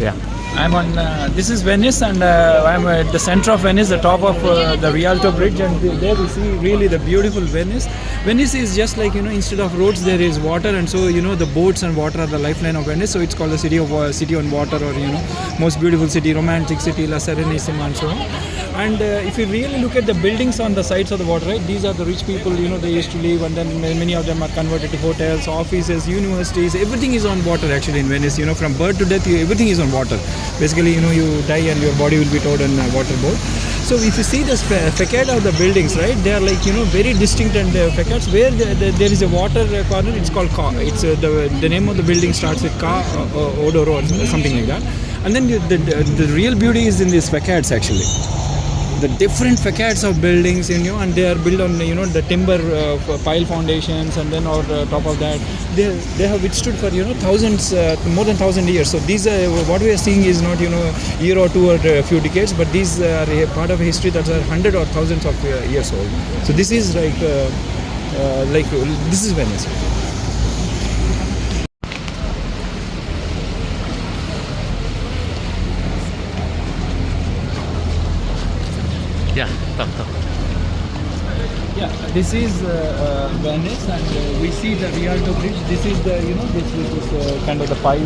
Yeah. I'm on, this is Venice, and I'm at the center of Venice, the top of the Rialto Bridge, and there we see really the beautiful Venice. Venice is just like, instead of roads there is water, and so, the boats and water are the lifeline of Venice, so it's called the city on water, or, most beautiful city, romantic city, La Serenissima, and so on. And if you really look at the buildings on the sides of the water, right, these are the rich people, they used to live, and then many of them are converted to hotels, offices, universities, everything is on water actually in Venice, from birth to death, everything is on water. Basically, you die and your body will be towed on a water boat. So if you see the facade of the buildings, right, they are like, very distinct, and facades where there is a water corner, it's called Ka. It's the name of the building starts with Ka, Odoro, or something like that. And then the real beauty is in these facades actually. The different facades of buildings, and they are built on, the timber pile foundations, and then on top of that, they have withstood for, thousands, more than 1,000 years. So these are, what we are seeing is not, a year or two or a few decades, but these are a part of history that are hundreds or thousands of years old. So this is like this is Venice. Yeah, talk. Yeah, this is Venice, and we see the Rialto Bridge. This is the, this is kind of the five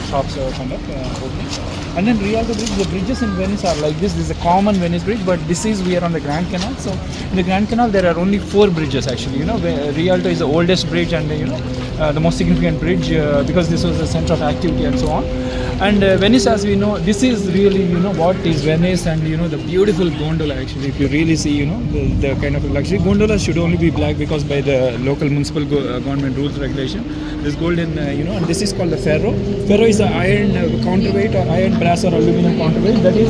shops kind of opening. And then Rialto Bridge, the bridges in Venice are like this. This is a common Venice bridge, but we are on the Grand Canal. So in the Grand Canal, there are only 4 bridges actually. Rialto is the oldest bridge, and the most significant bridge because this was the center of activity and so on. And Venice, as we know, this is really, what is Venice, and the beautiful gondola actually. If you really see, the kind of luxury gondolas should only be black because by the local municipal government rules regulation, this golden, and this is called the ferro. Ferro is the iron counterweight, or iron, brass, or aluminum counterweight that is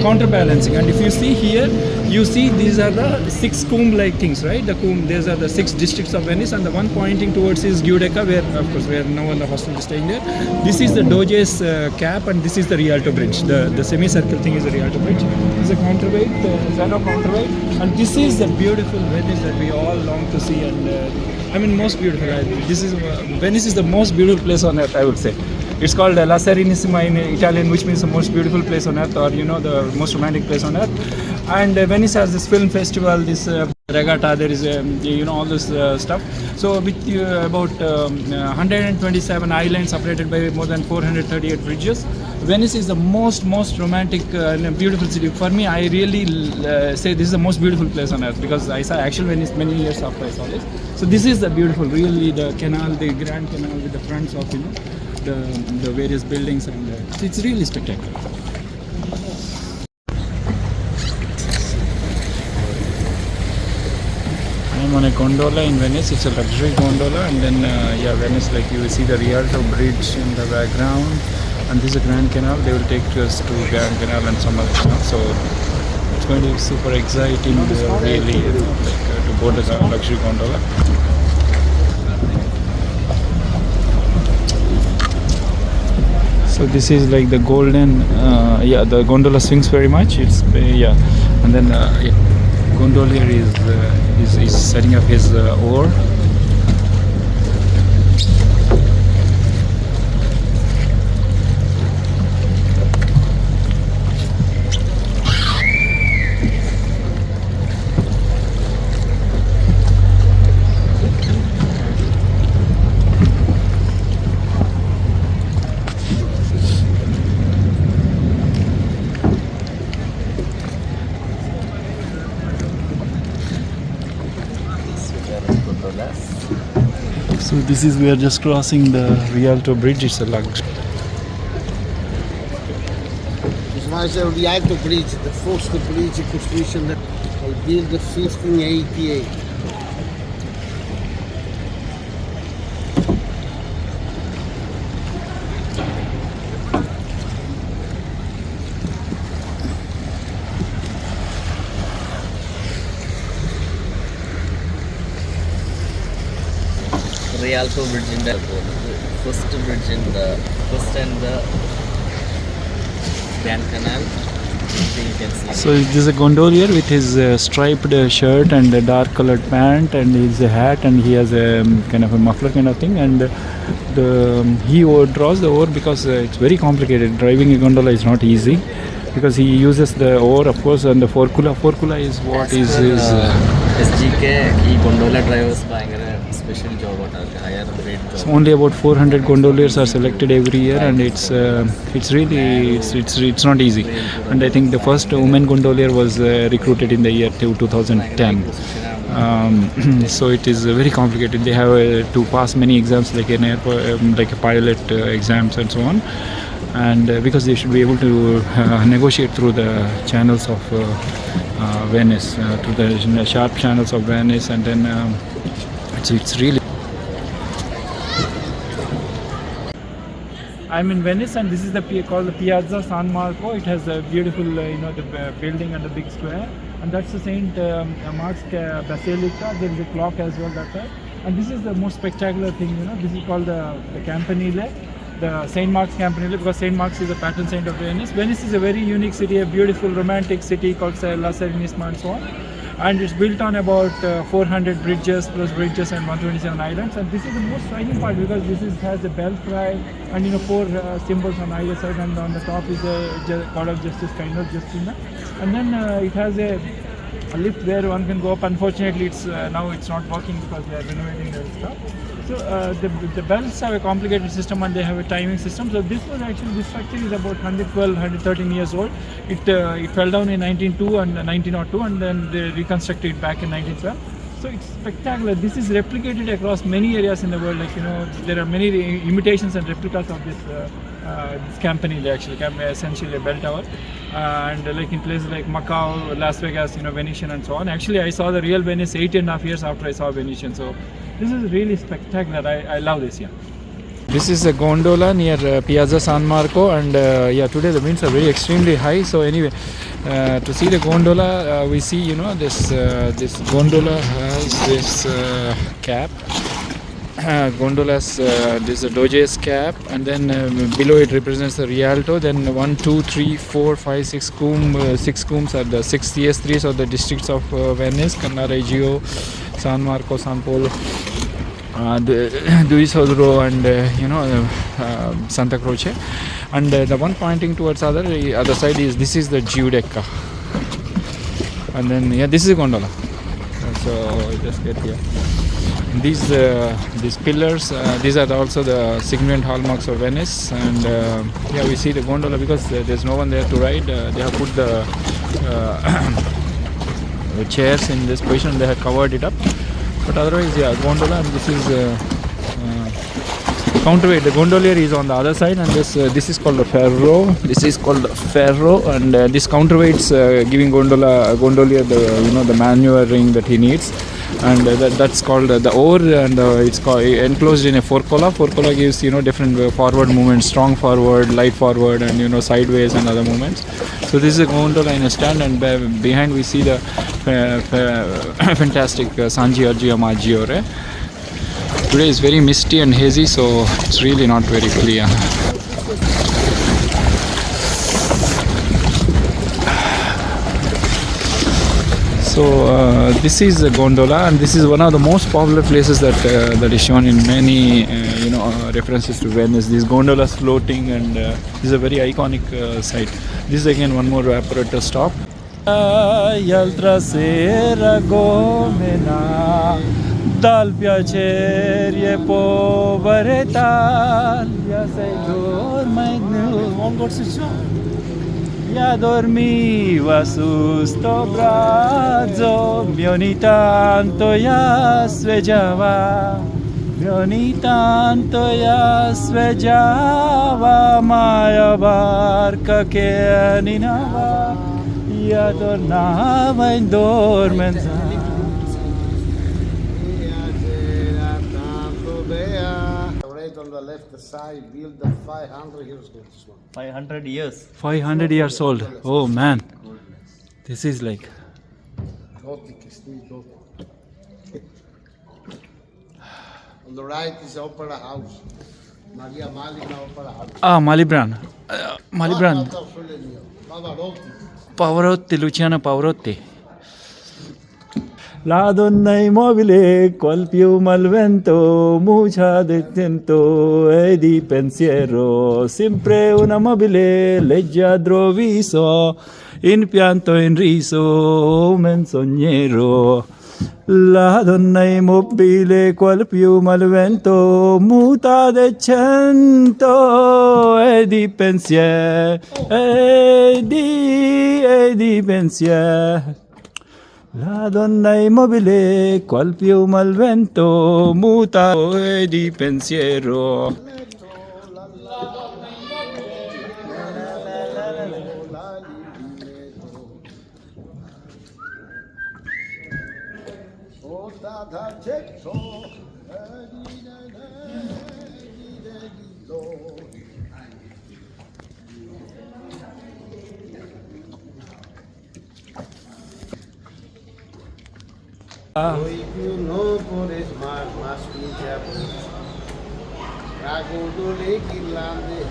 counterbalancing. And if you see here, you see these are the 6 comb-like things, right? The comb. These are the 6 districts of Venice, and the one pointing towards is Giudecca, where of course we are now in the hostel staying there. This is the Doge's cap, and this is the Rialto Bridge. The semicircle thing is the Rialto Bridge. This is a counterweight, ferro counterweight, and this is the beautiful Venice that we all long to see. And most beautiful. Venice is the most beautiful place on earth, I would say. It's called La Serenissima in Italian, which means the most beautiful place on earth, or the most romantic place on earth. And Venice has this film festival, this regatta, there is all this stuff. So with about 127 islands separated by more than 438 bridges, Venice is the most romantic and beautiful city. For me, I really say this is the most beautiful place on earth, because I saw actual Venice many years after I saw this. So this is the beautiful, really, the canal, the Grand Canal with the fronts of the various buildings, and it's really spectacular. I'm on a gondola in Venice. It's a luxury gondola, and then Venice, like you will see the Rialto Bridge in the background, and this is a Grand Canal. They will take us to Grand Canal and some other canal. So it's going to be super exciting, really, to board the luxury gondola. So this is like the golden, the gondola swings very much. It's and then gondolier is setting up his oar. So this is, we are just crossing the Rialto Bridge. It's a luxury. This was the Rialto Bridge, the first bridge construction that was built in 1588. Rialto Bridge in the first bridge in the first and the Grand Canal. You can see. So this is a gondolier with his striped shirt and a dark colored pant and his hat, and he has a kind of a muffler kind of thing, and he draws the oar because it's very complicated. Driving a gondola is not easy because he uses the oar, of course, and the forcula. Forcula is what is SGK ഈ gondola drivers ഭയങ്കര special job ആണ് higher grade job. So only about 400 gondoliers are selected every year, and it's really it's not easy. And I think the first woman gondolier was recruited in the year 2010. So it is very complicated. They have to pass many exams like an airport, like a pilot exams and so on. And because they should be able to negotiate through the channels of Venice, through the sharp channels of Venice, and then it's really. I'm in Venice, and this is called the Piazza San Marco. It has a beautiful, the building and the big square, and that's the Saint Mark's Basilica. There is a clock as well that side, and this is the most spectacular thing. This is called the Campanile, the Saint Mark's Campanile, because Saint Mark's is the patron saint of Venice. Venice is a very unique city, a beautiful romantic city called La Serenissima and so on. And it's built on about 400 bridges plus bridges and 127 islands. And this is the most striking part because has a belfry and 4 symbols on either side, and on the top is a God of Justice, kind of Justina. And then it has a lift where one can go up. Unfortunately, now it's not working because they are renovating the stuff. So the bells have a complicated system, and they have a timing system. So this structure is about 113 years old. It fell down in 1902 and 1902, and then they reconstructed it back in 1912. So it's spectacular. This is replicated across many areas in the world. There are many imitations and replicas of this campanile, actually, essentially a bell tower. And in places like Macau, Las Vegas, Venetian and so on. Actually, I saw the real Venice 8.5 years after I saw Venetian. So this is really spectacular. I love this, This is a gondola near Piazza San Marco, and today the winds are very extremely high. So anyway, to see the gondola, we see this gondola has this cap. Gondolas, this is a Doge's cap, and then below it represents the Rialto. Then 1, 2, 3, 4, 5, 6 six cooms are the 6 CS3s of the districts of Venice: Canałaso, San Marco, San Polo, Duisodro, and Santa Croce. And the one pointing towards other side this is the Giudecca. And then this is a gondola. So just get here. These pillars, these are also the significant hallmarks of Venice. And we see the gondola because there's no one there to ride. They have put the chairs in this position. They have covered it up. But otherwise, gondola, and this is counterweight. The gondolier is on the other side, and this is called the ferro. This is called the ferro, and this counterweights giving gondolier the maneuvering that he needs. And that's called the oar, and it's enclosed in a forcola. Forcola gives different forward movements, strong forward, light forward, and sideways and other movements. So this is a gondola in a stand, and behind we see the fantastic San Giorgio Maggiore. Today is very misty and hazy, so it's really not very clear. So this is a gondola, and this is one of the most popular places that is shown in many references to Venice. These gondolas floating, and this is a very iconic site. This is again one more Vaporetto stop. Altra sera gomena dal piacere e povertà ya sei dorma ya dormiva su sto braccio, ogni tanto ya svegliava, ogni tanto ya svegliava, ma la barca che ninava, ya tornava in dormenza. On the left side, built 500 years ago. This one. 500 years. 500 years old. Oh man, this is like. Gothic, still Gothic. On the right is Opera House. Maria Malina Opera House. Malibran. Pavarotti. Pavarotti, Luciano Pavarotti. La donna immobile col piumo al vento, muccia detento e di pensiero, sempre una mobile leggiadro viso, in pianto e in riso, menzognero. La donna immobile qual piumo al vento, muta decento e di pensiero, e di pensiero. La donna immobile, qual piuma al vento, muta e di pensiero. If you know por smart, mas pinchapos. Racconto le ghirlande,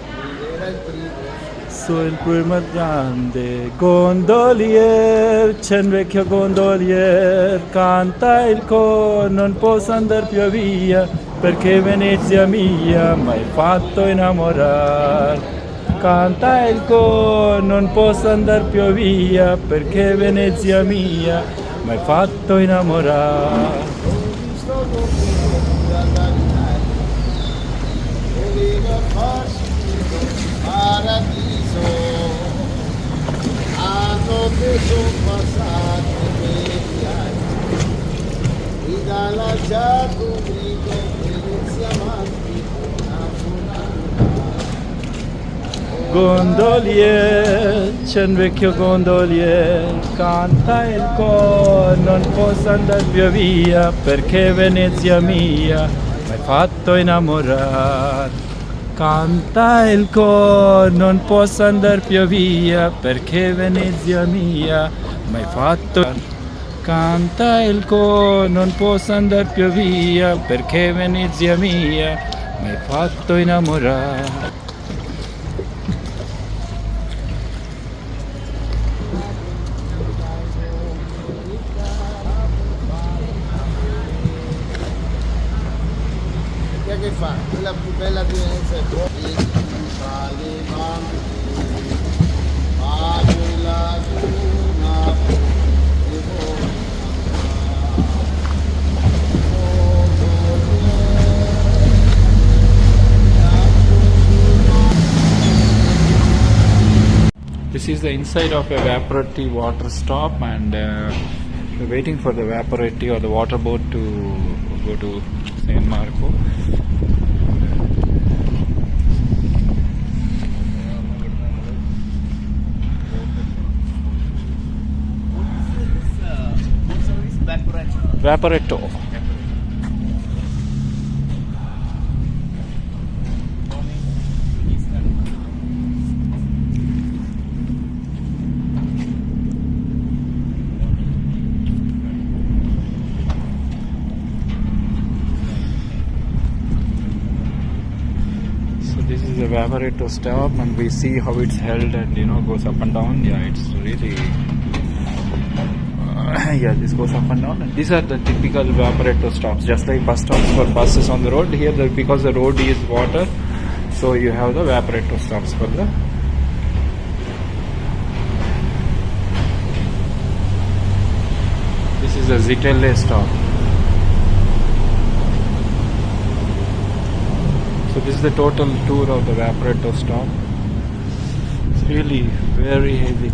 era il primo. Sul primo grande gondolier, c'è un vecchio gondolier, canta il cor, non posso andare più via, perché Venezia mia m'hai fatto innamorare. Canta il cor, non posso andare più via, perché Venezia mia m'hai fatto innamorare. Ho visto dormito dalla Italia, voleva farsi un paradiso. Hanno preso passati quegli anni, mi dà lasciato un grido, Venezia amanti, Gondolier, c'è un vecchio gondolier, canta il cor, non posso andare più via, perché Venezia mia m'hai fatto innamorare. Canta il cor, non posso andare più via, perché Venezia mia m'hai fatto. Canta il cor, non posso andare più via, perché Venezia mia m'hai fatto innamorare. che fa? Quella più bella di Venezia è This is the inside of a Vaporetto water stop, and we're waiting for the Vaporetto or the water boat to go to San Marco. Vaporetto. This is a Vaporetto stop, and we see how it's held and goes up and down. Yeah, it's really yeah, this goes up and down. And these are the typical Vaporetto stops, just like bus stops for buses on the road. Here, because the road is water, so you have the Vaporetto stops for the. This is a Zitelle stop. So this is the total tour of the Vaporetto stop. It's really very heavy.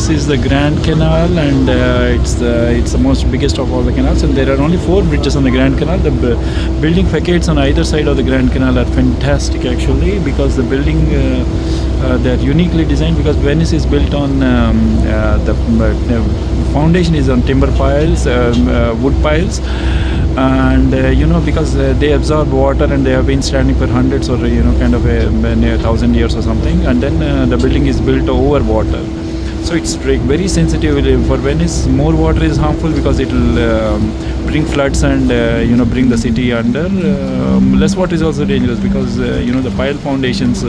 This is the Grand Canal, and it's the most biggest of all the canals. And there are only 4 bridges on the Grand Canal. The building facades on either side of the Grand Canal are fantastic, actually, because the building they're uniquely designed. Because Venice is built on the foundation is on timber piles, wood piles. And because they absorb water, and they have been standing for hundreds or kind of a 1,000 years or something, and then the building is built over water, so it's very sensitive. For Venice, more water is harmful because it will bring floods and bring the city under. Less water is also dangerous because the pile foundations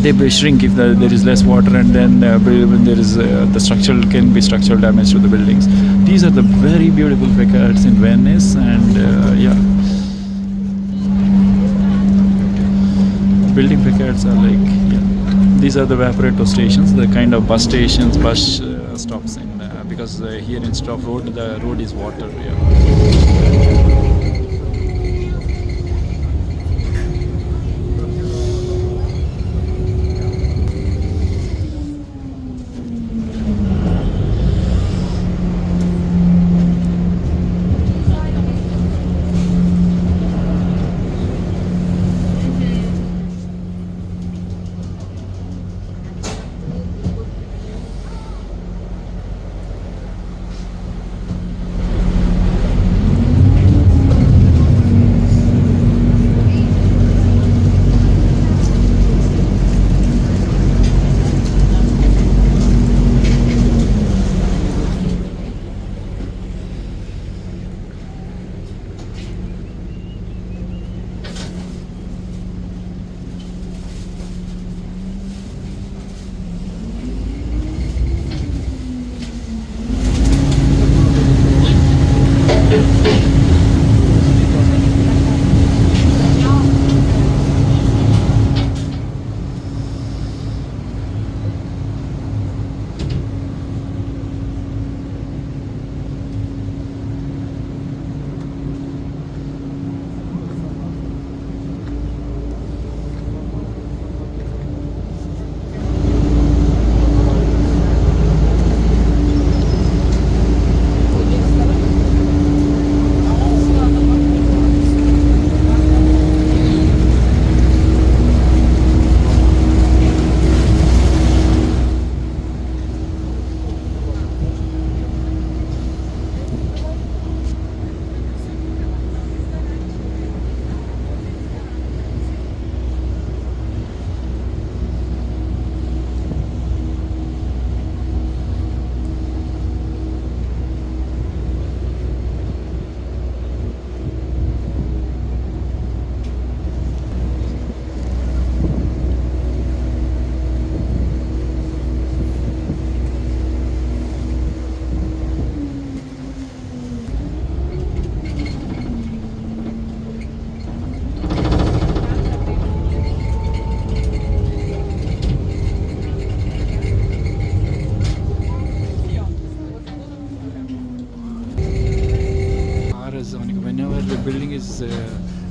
they shrink if there is less water, and then when there is the structural damage to the buildings. These are the very beautiful facades in Venice, and building facades are these are the Vaporetto stations, the kind of bus stations, bus stops in because here instead of road, the road is water.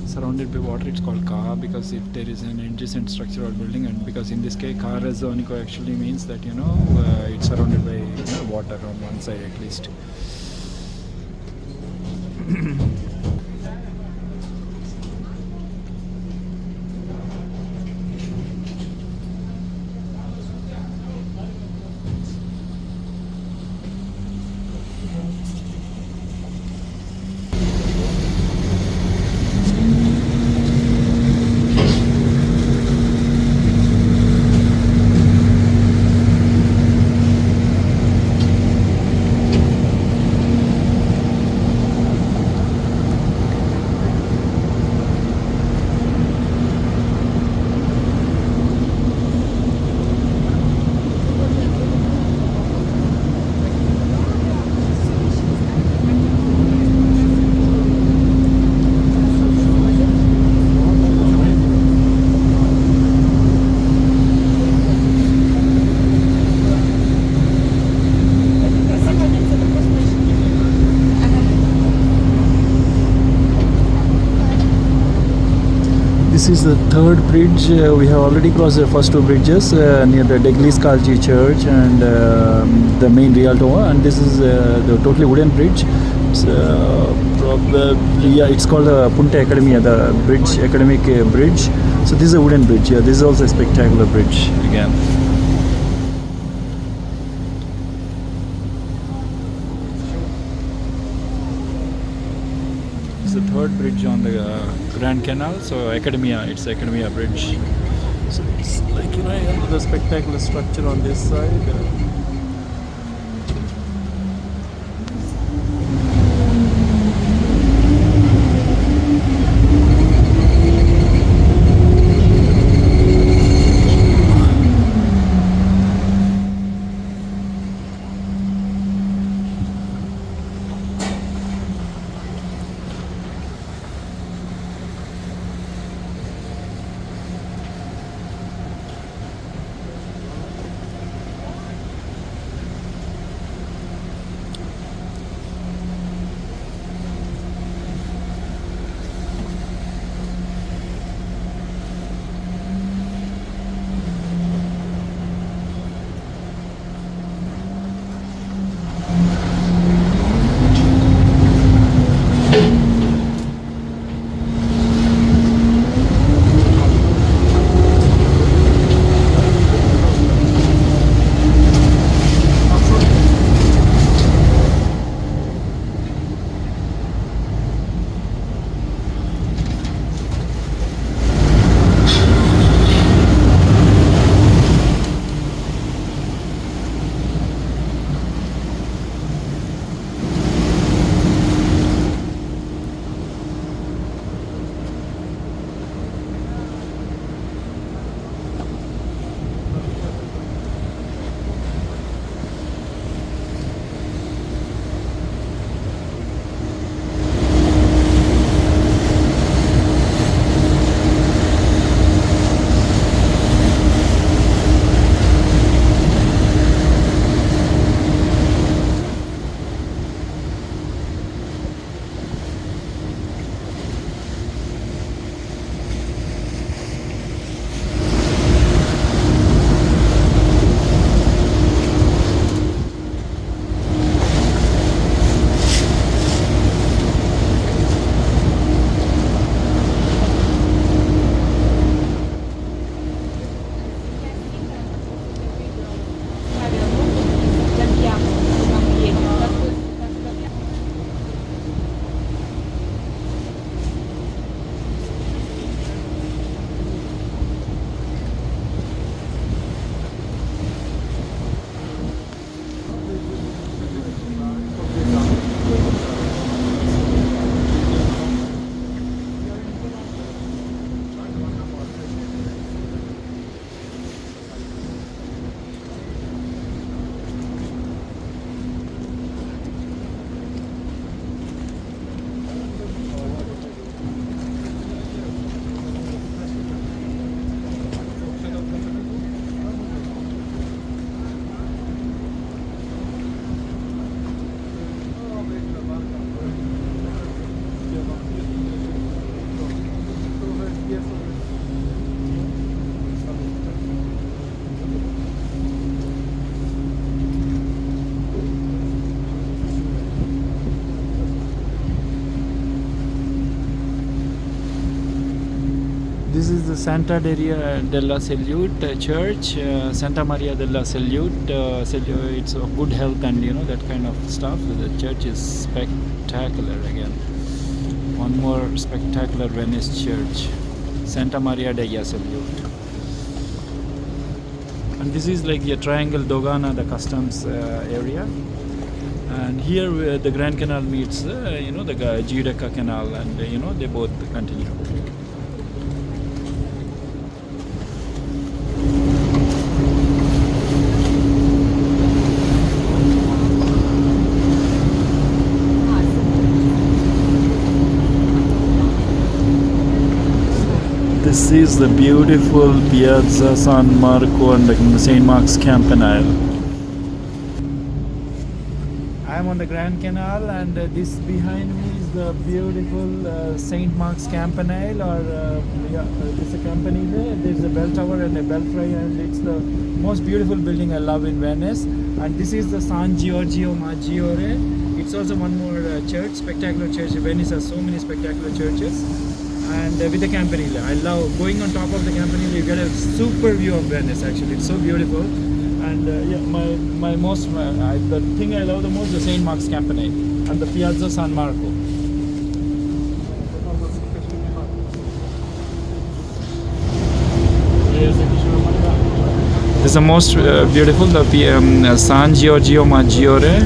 Surrounded by water, it's called car, because if there is an adjacent structure or building, and because in this case car zonico actually means that it's surrounded by water on one side at least. This is the third bridge. We have already crossed the first two bridges near the Degliskalji Church and the main Rialto one. And this is the totally wooden bridge. It's probably, yeah, it's called the Punta Academia, the bridge, academic bridge. So this is a wooden bridge. Yeah, this is also a spectacular bridge again. It's the third bridge on the Grand Canal. So Academia, it's Academia Bridge. So it's like, you know, the spectacular structure on this side. This is the Santa Maria della Salute Church, Santa Maria della Salute. It's of good health and you know that kind of stuff. The church is spectacular again. One more spectacular Venice church, Santa Maria della Salute. And this is like the triangle Dogana, the customs area. And here the Grand Canal meets, you know, the Giudecca Canal, and you know they both continue. This is the beautiful Piazza San Marco and the St. Mark's Campanile. I am on the the Grand Canal, and this behind me is the beautiful Saint Mark's Campanile, or there's a campanile. There's a bell tower and a belfry, and it's the most beautiful building I love in Venice. And this is the San Giorgio Maggiore. It's also one more church, spectacular church. Venice has so many spectacular churches. And with the campanile, I love going on top of the campanile. You get a super view of Venice. Actually, it's so beautiful. And the thing I love the most is the Saint Mark's Campanile and the Piazza San Marco. This is the most beautiful, the San Giorgio Maggiore.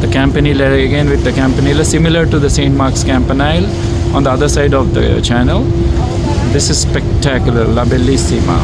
The campanile again with the campanile, similar to the Saint Mark's Campanile on the other side of the channel. This is spectacular, La Bellissima.